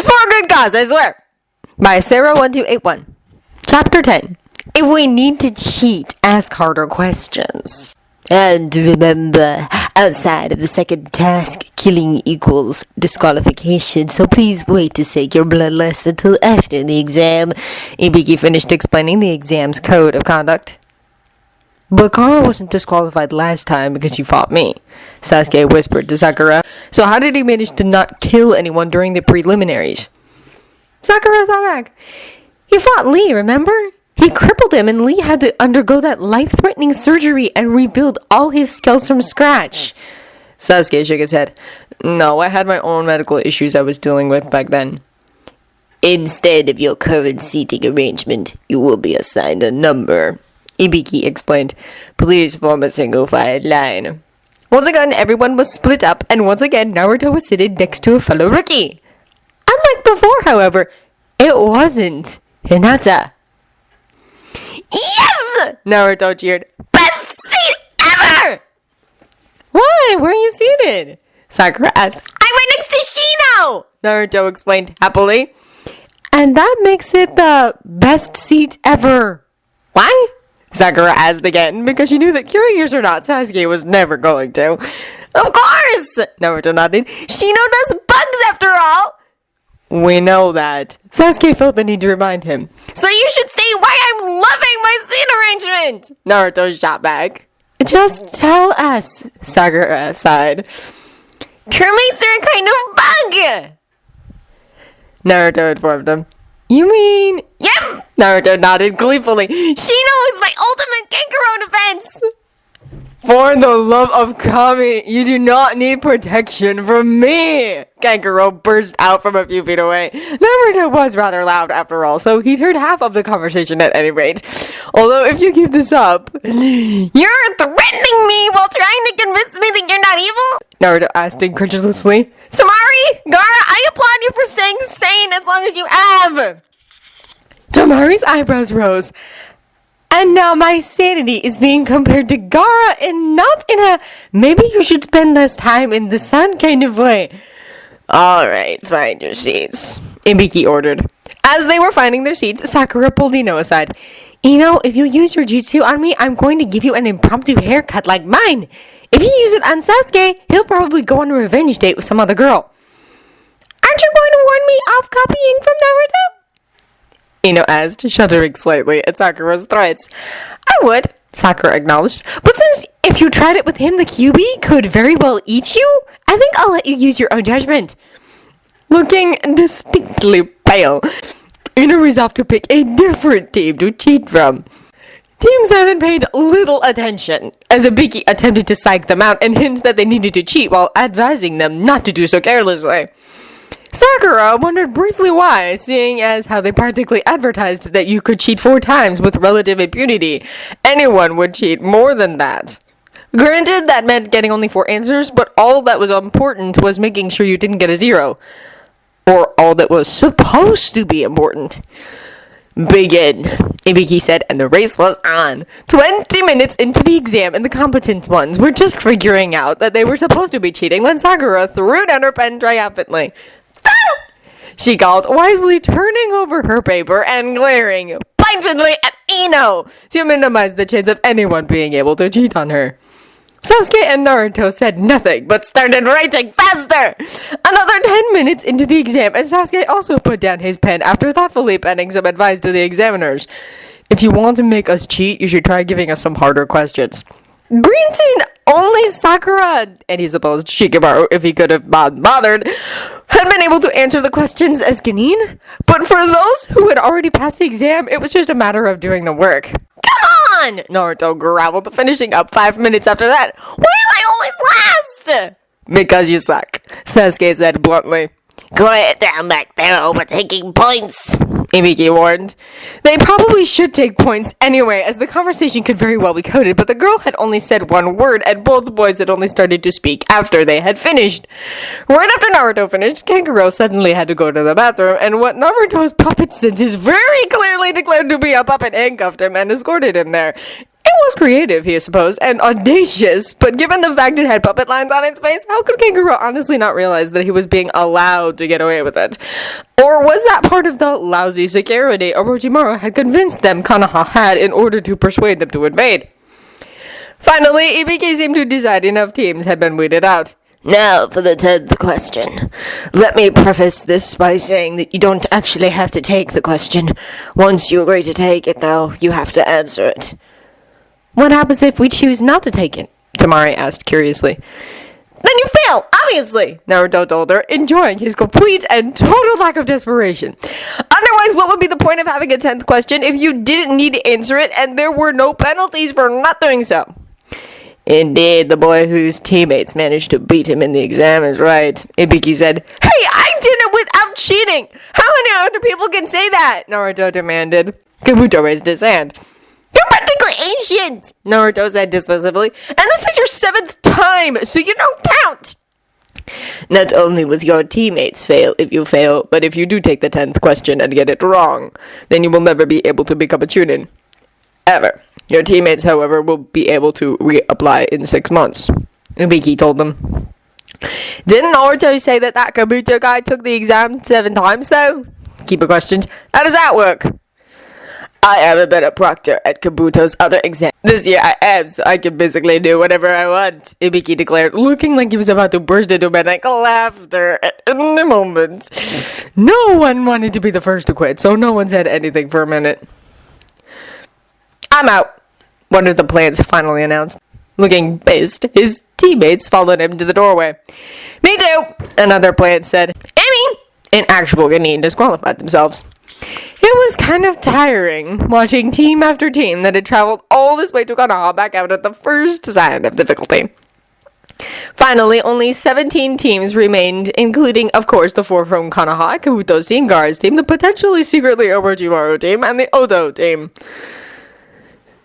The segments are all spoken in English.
It's for a good cause, I swear. By Sarah1281. Chapter 10. If we need to cheat, ask harder questions. And remember, outside of the second task, killing equals disqualification, so please wait to take your bloodlust until after the exam. Ibiki finished explaining the exam's code of conduct. But Kara wasn't disqualified last time because you fought me, Sasuke whispered to Sakura. So how did he manage to not kill anyone during the preliminaries? Sakura thought back. He fought Lee, remember? He crippled him and Lee had to undergo that life-threatening surgery and rebuild all his skills from scratch. Sasuke shook his head. No, I had my own medical issues I was dealing with back then. Instead of your current seating arrangement, you will be assigned a number, Ibiki explained. Please form a single file line. Once again, everyone was split up, and once again, Naruto was seated next to a fellow rookie. Unlike before, however, it wasn't Hinata. Yes! Naruto cheered. Best seat ever! Why? Where are you seated? Sakura asked. I'm right next to Shino! Naruto explained happily. And that makes it the best seat ever. Why? Sakura asked again, because she knew that curious or not, Sasuke was never going to. Of course! Naruto nodded. Shino does bugs after all! We know that. Sasuke felt the need to remind him. So you should see why I'm loving my scene arrangement! Naruto shot back. Just tell us, Sakura sighed. Termites are a kind of bug! Naruto informed him. You mean... Yep! Naruto nodded gleefully. Shino is my ultimate Kankuro defense! For the love of Kami, you do not need protection from me! Kankuro burst out from a few feet away. Naruto was rather loud after all, so he'd heard half of the conversation at any rate. Although if you keep this up... You're threatening me while trying to convince me that you're not evil? Naruto asked incredulously. Tamari, Gaara, I applaud you for staying sane as long as you have! Tamari's eyebrows rose. And now my sanity is being compared to Gaara and not in a maybe you should spend less time in the sun kind of way. Alright, find your seats, Ibiki ordered. As they were finding their seats, Sakura pulled Ino aside. Ino, if you use your jutsu on me, I'm going to give you an impromptu haircut like mine. If you use it on Sasuke, he'll probably go on a revenge date with some other girl. Aren't you going to warn me off copying from Naruto? Ino asked, shuddering slightly at Sakura's threats. I would, Sakura acknowledged. But since if you tried it with him, the QB could very well eat you, I think I'll let you use your own judgment. Looking distinctly pale, Ino resolved to pick a different team to cheat from. Team 7 paid little attention, as Ibiki attempted to psych them out and hint that they needed to cheat while advising them not to do so carelessly. Sakura wondered briefly why, seeing as how they practically advertised that you could cheat 4 times with relative impunity. Anyone would cheat more than that. Granted, that meant getting only 4 answers, but all that was important was making sure you didn't get a 0. Or all that was supposed to be important. Begin, Ibiki said, and the race was on. 20 minutes into the exam, and the competent ones were just figuring out that they were supposed to be cheating when Sakura threw down her pen triumphantly. She called, wisely turning over her paper and glaring pointedly at Ino to minimize the chance of anyone being able to cheat on her. Sasuke and Naruto said nothing, but started writing faster! Another 10 minutes into the exam, and Sasuke also put down his pen after thoughtfully penning some advice to the examiners. If you want to make us cheat, you should try giving us some harder questions. Granted, only Sakura, and he supposed Shikamaru, if he could have bothered, had been able to answer the questions as Genin, but for those who had already passed the exam, it was just a matter of doing the work. Come on! Naruto growled, finishing up 5 minutes after that. Why do I always last? Because you suck, Sasuke said bluntly. Quiet down back there over taking points, Ibiki warned. They probably should take points anyway, as the conversation could very well be coded, but the girl had only said 1 word, and both boys had only started to speak after they had finished. Right after Naruto finished, Kankuro suddenly had to go to the bathroom, and what Naruto's puppet senses very clearly declared to be a puppet handcuffed him and escorted him there. It was creative, he supposed, and audacious, but given the fact it had puppet lines on its face, how could Kankuro honestly not realize that he was being allowed to get away with it? Or was that part of the lousy security Orochimaru had convinced them Konoha had in order to persuade them to invade? Finally, Ibiki seemed to decide enough teams had been weeded out. Now for the 10th question. Let me preface this by saying that you don't actually have to take the question. Once you agree to take it, though, you have to answer it. What happens if we choose not to take it? Tamari asked curiously. Then you fail, obviously, Naruto told her, enjoying his complete and total lack of desperation. Otherwise, what would be the point of having a 10th question if you didn't need to answer it and there were no penalties for not doing so? Indeed, the boy whose teammates managed to beat him in the exam is right, Ibiki said. Hey, I did it without cheating! How many other people can say that? Naruto demanded. Kabuto raised his hand. You're practically ancient, Naruto said dismissively. And this is your 7th time, so you don't count. Not only will your teammates fail if you fail, but if you do take the 10th question and get it wrong, then you will never be able to become a Chunin. Ever. Your teammates, however, will be able to reapply in 6 months, Ibiki told them. Didn't Naruto say that Kabuto guy took the exam 7 times, though? Keeper questioned. How does that work? I haven't been a proctor at Kabuto's other exam. This year I am, so I can basically do whatever I want, Ibiki declared, looking like he was about to burst into manic laughter in the moment. No one wanted to be the first to quit, so no one said anything for a minute. I'm out, one of the plants finally announced. Looking pissed, his teammates followed him to the doorway. Me too, another plant said. Amy! An actual Ganin disqualified themselves. It was kind of tiring, watching team after team that had traveled all this way to Konoha back out at the first sign of difficulty. Finally, only 17 teams remained, including, of course, the 4 from Konoha, Kabuto's team, Gaara's team, the potentially secretly Orochimaru team, and the Odo team.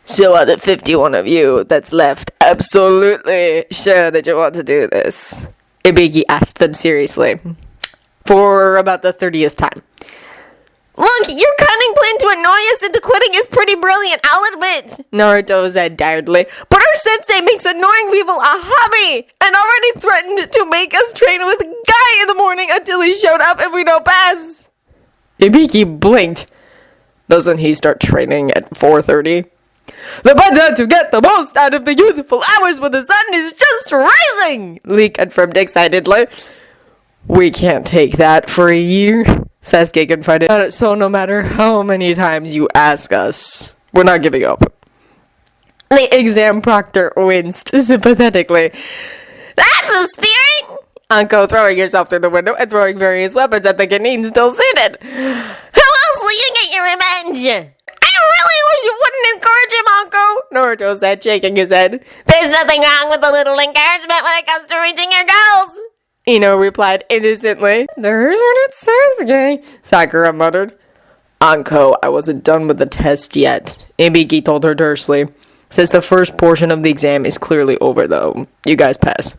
So are the 51 of you that's left absolutely sure that you want to do this? Ibiki asked them seriously. For about the 30th time. Look, your cunning plan to annoy us into quitting is pretty brilliant, I'll admit, Naruto said tiredly. But our sensei makes annoying people a hobby, and already threatened to make us train with Guy in the morning until he showed up if we don't pass. Ibiki blinked. Doesn't he start training at 4:30? The better to get the most out of the youthful hours when the sun is just rising, Lee confirmed excitedly. We can't take that for a year, Sasuke confronted. So no matter how many times you ask us, we're not giving up. The exam proctor winced sympathetically. That's a spirit! Anko throwing yourself through the window and throwing various weapons at the Ganin still seated. How else will you get your revenge? I really wish you wouldn't encourage him, Anko, Naruto said, shaking his head. There's nothing wrong with a little encouragement when it comes to reaching your goals, Ino replied innocently. There's what it says, Gay, Sakura muttered. Anko, I wasn't done with the test yet, Ibiki told her tersely. Says the first portion of the exam is clearly over, though. You guys pass.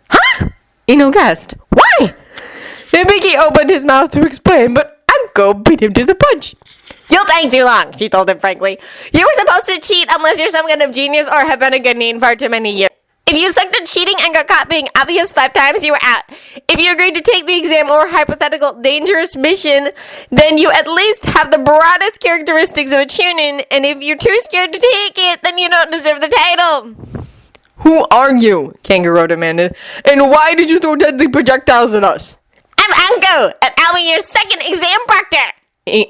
Huh? Ino gasped. Why? Ibiki opened his mouth to explain, but Anko beat him to the punch. You'll take too long, she told him frankly. You were supposed to cheat unless you're some kind of genius or have been a Ganin for too many years. If you sucked at cheating and got caught being obvious 5 times, you were out. If you agreed to take the exam or hypothetical dangerous mission, then you at least have the broadest characteristics of a Chunin, and if you're too scared to take it, then you don't deserve the title. Who are you? Kangaroo demanded. And why did you throw deadly projectiles at us? I'm Anko, and I'll be your second exam proctor,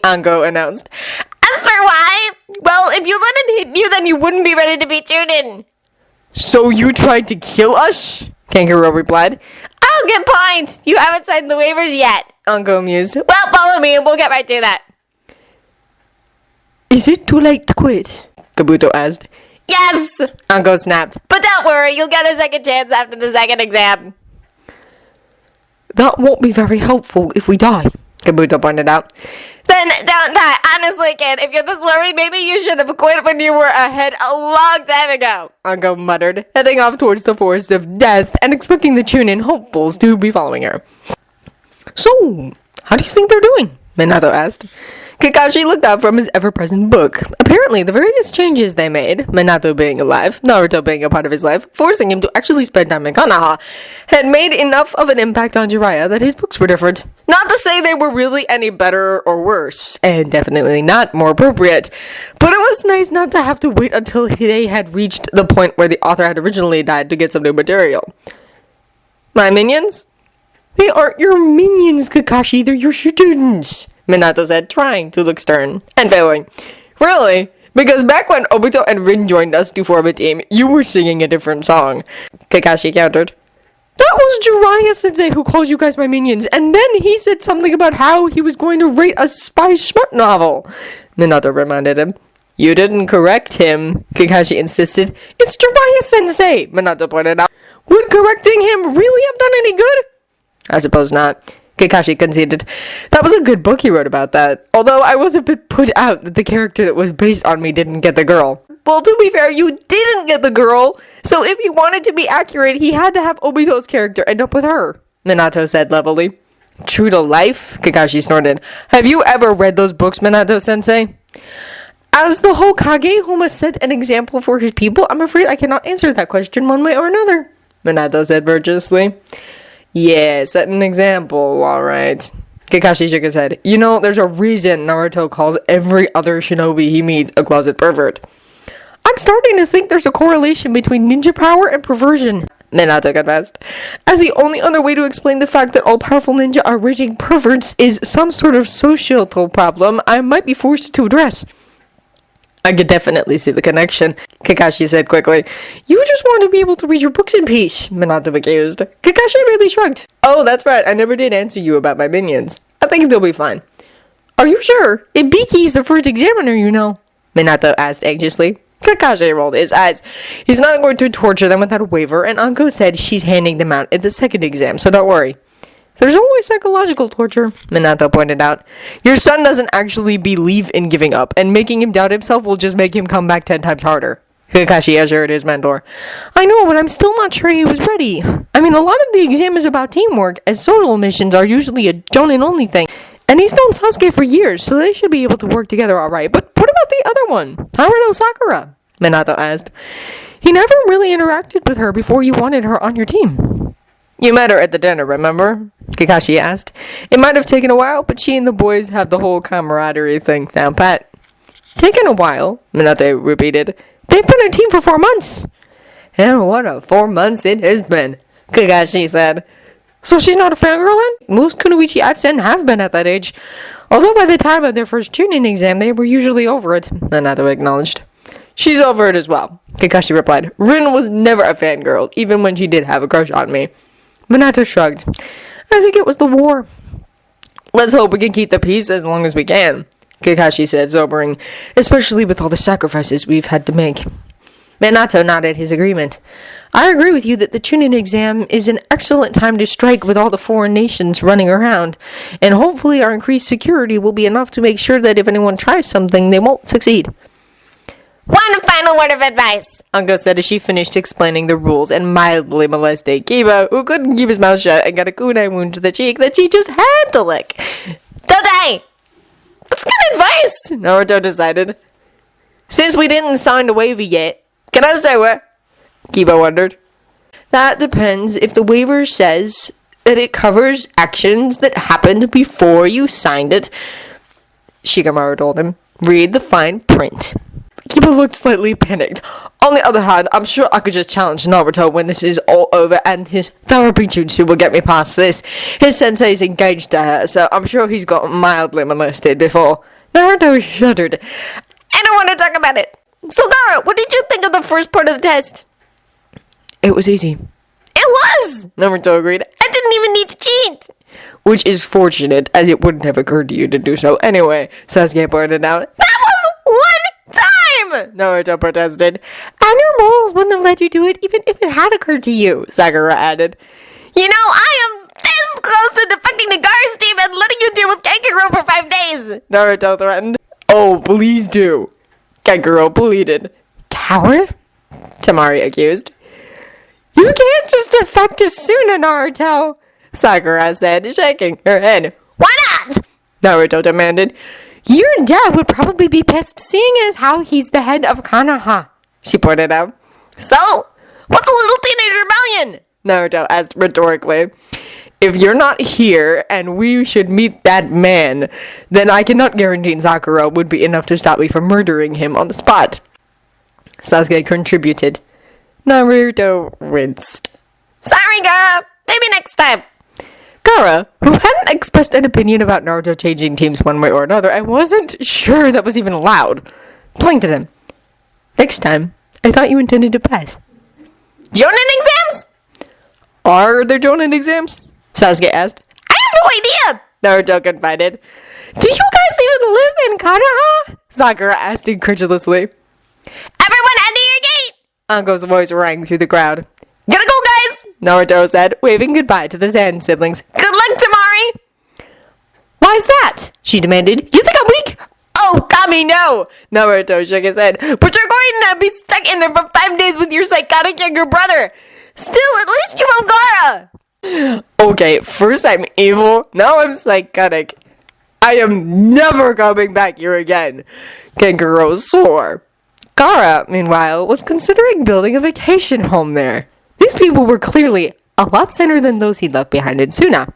Anko announced. As for why, well, if you let it hit you, then you wouldn't be ready to be Chunin. So you tried to kill us? Kangaroo replied. I'll get points. You haven't signed the waivers yet, Anko mused. Well, follow me and we'll get right to that. Is it too late to quit? Kabuto asked. Yes, Anko snapped. But don't worry, you'll get a second chance after the second exam. That won't be very helpful if we die, Kabuto pointed out. Then don't die. Honestly, kid, if you're this worried, maybe you should have quit when you were ahead a long time ago, Anko muttered, heading off towards the forest of death and expecting the Chunin hopefuls to be following her. So, how do you think they're doing? Minato asked. Kakashi looked up from his ever-present book. Apparently, the various changes they made, Minato being alive, Naruto being a part of his life, forcing him to actually spend time in Konoha, had made enough of an impact on Jiraiya that his books were different. Not to say they were really any better or worse, and definitely not more appropriate, but it was nice not to have to wait until they had reached the point where the author had originally died to get some new material. My minions? They aren't your minions, Kakashi, they're your students, Minato said, trying to look stern, and failing. Really? Because back when Obito and Rin joined us to form a team, you were singing a different song, Kakashi countered. That was Jiraiya-sensei who calls you guys my minions, and then he said something about how he was going to rate a spy smut novel, Minato reminded him. You didn't correct him, Kakashi insisted. It's Jiraiya-sensei, Minato pointed out. Would correcting him really have done any good? I suppose not, Kakashi conceded. That was a good book he wrote about that, although I was a bit put out that the character that was based on me didn't get the girl. Well, to be fair, you didn't get the girl, so if he wanted to be accurate, he had to have Obito's character end up with her, Minato said levelly. True to life? Kakashi snorted. Have you ever read those books, Minato-sensei? As the Hokage who must set an example for his people, I'm afraid I cannot answer that question one way or another, Minato said virtuously. Yeah, set an example, alright. Kakashi shook his head. You know, there's a reason Naruto calls every other shinobi he meets a closet pervert. I'm starting to think there's a correlation between ninja power and perversion, Minato confessed. As the only other way to explain the fact that all-powerful ninja are raging perverts is some sort of societal problem I might be forced to address. I could definitely see the connection, Kakashi said quickly. You just want to be able to read your books in peace, Minato accused. Kakashi really shrugged. Oh, that's right, I never did answer you about my minions. I think they'll be fine. Are you sure? Ibiki's the first examiner, you know, Minato asked anxiously. Kakashi rolled his eyes. He's not going to torture them without a waiver, and Anko said she's handing them out at the second exam, so don't worry. There's always psychological torture, Minato pointed out. Your son doesn't actually believe in giving up, and making him doubt himself will just make him come back 10 times harder, Kakashi assured his mentor. I know, but I'm still not sure he was ready. I mean, a lot of the exam is about teamwork, as social missions are usually a jonin-only thing. And he's known Sasuke for years, so they should be able to work together alright. But what about the other one? Haruno Sakura? Minato asked. He never really interacted with her before you wanted her on your team. You met her at the dinner, remember? Kakashi asked. It might have taken a while, but she and the boys have the whole camaraderie thing down pat. Taken a while? Minato repeated. They've been a team for 4 months. And what a 4 months it has been, Kakashi said. So she's not a fangirl then? Most kunoichi I've seen have been at that age. Although by the time of their first tuning exam, they were usually over it, Minato acknowledged. She's over it as well, Kakashi replied. Rin was never a fangirl, even when she did have a crush on me. Minato shrugged. I think it was the war. Let's hope we can keep the peace as long as we can, Kakashi said, sobering, especially with all the sacrifices we've had to make. Minato nodded his agreement. I agree with you that the Chunin exam is an excellent time to strike with all the foreign nations running around, and hopefully our increased security will be enough to make sure that if anyone tries something, they won't succeed. One final word of advice, Anko said as she finished explaining the rules and mildly molested Kiba, who couldn't keep his mouth shut and got a kunai wound to the cheek that she just had to lick. Today! That's good advice, Naruto decided. Since we didn't sign the waiver yet, can I say what? Kiba wondered. That depends if the waiver says that it covers actions that happened before you signed it, Shikamaru told him. Read the fine print. Kiba looked slightly panicked. On the other hand, I'm sure I could just challenge Naruto when this is all over, and his therapy jutsu will get me past this. His sensei's engaged to her, so I'm sure he's got mildly molested before. Naruto shuddered. I don't want to talk about it. So Naruto, what did you think of the first part of the test? It was easy. It was! Naruto agreed. I didn't even need to cheat! Which is fortunate, as it wouldn't have occurred to you to do so anyway, Sasuke pointed out. That was one time! Naruto protested. And your morals wouldn't have let you do it even if it had occurred to you, Sakura added. You know, I am this close to defecting the Guards team and letting you deal with Kankuro for 5 days, Naruto threatened. Oh, please do, Kankuro pleaded. Coward? Tamari accused. You can't just defect to Suna, Naruto, Sakura said, shaking her head. Why not? Naruto demanded. Your dad would probably be pissed seeing as how he's the head of Konoha, she pointed out. So, what's a little teenage rebellion? Naruto asked rhetorically. If you're not here and we should meet that man, then I cannot guarantee Sakura would be enough to stop me from murdering him on the spot. Sasuke contributed. Naruto winced. Sorry, Gaara. Maybe next time. Gaara, who hadn't expressed an opinion about Naruto changing teams one way or another, I wasn't sure that was even allowed, blinked at him. Next time, I thought you intended to pass. Jonin exams? Are there Jonin exams? Sasuke asked. I have no idea, Naruto confided. Do you guys even live in Konoha? Sakura asked incredulously. Everyone enter your gate! Uncle's voice rang through the crowd. Gotta go, guys! Naruto said, waving goodbye to the Sand siblings. Good luck, Tamari! Why's that? She demanded. You think I'm weak? Oh, Kami, no! Naruto shook his head. But you're going to be stuck in there for 5 days with your psychotic younger brother! Still, at least you have Gaara! Okay, first I'm evil, now I'm psychotic. I am never coming back here again. Kankuro swore. Gaara, meanwhile, was considering building a vacation home there. These people were clearly a lot thinner than those he'd left behind in Suna.